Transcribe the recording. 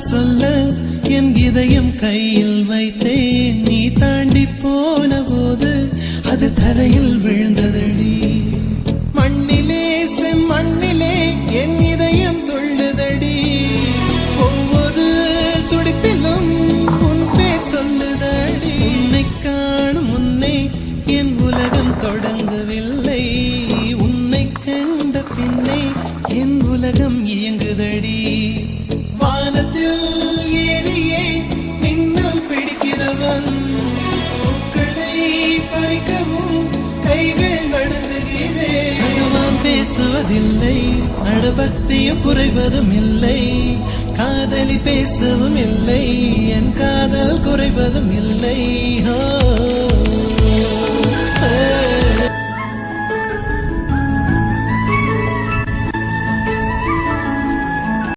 காதல் சொல்ல என் இதயம் கையில் வைத்தேன். நீ தாண்டி போன போது அது தரையில் விழுந்ததடி. மண்ணிலே செம்மண்ணிலே என் இதயம் துள்ளுதடி. ஒவ்வொரு துடிப்பிலும் உன் பேர் சொல்லுதடி. உன்னை காணும் முன்னே என் உலகம் தொடங்கவில்லை. உன்னை கண்ட பின்னே என் உலகம் இயங்குதடி. வானத்தில் ஏறியே மின்னல் பிடிக்கிறவன் பூக்களை பறிக்கவும் கைகள் நடுங்குகிறேன். பகவான் பேசுவதில்லை, நடபக்தியும் குறைவதும் இல்லை. காதலி பேசவும் இல்லை, என் காதல் குறைவதும் இல்லை.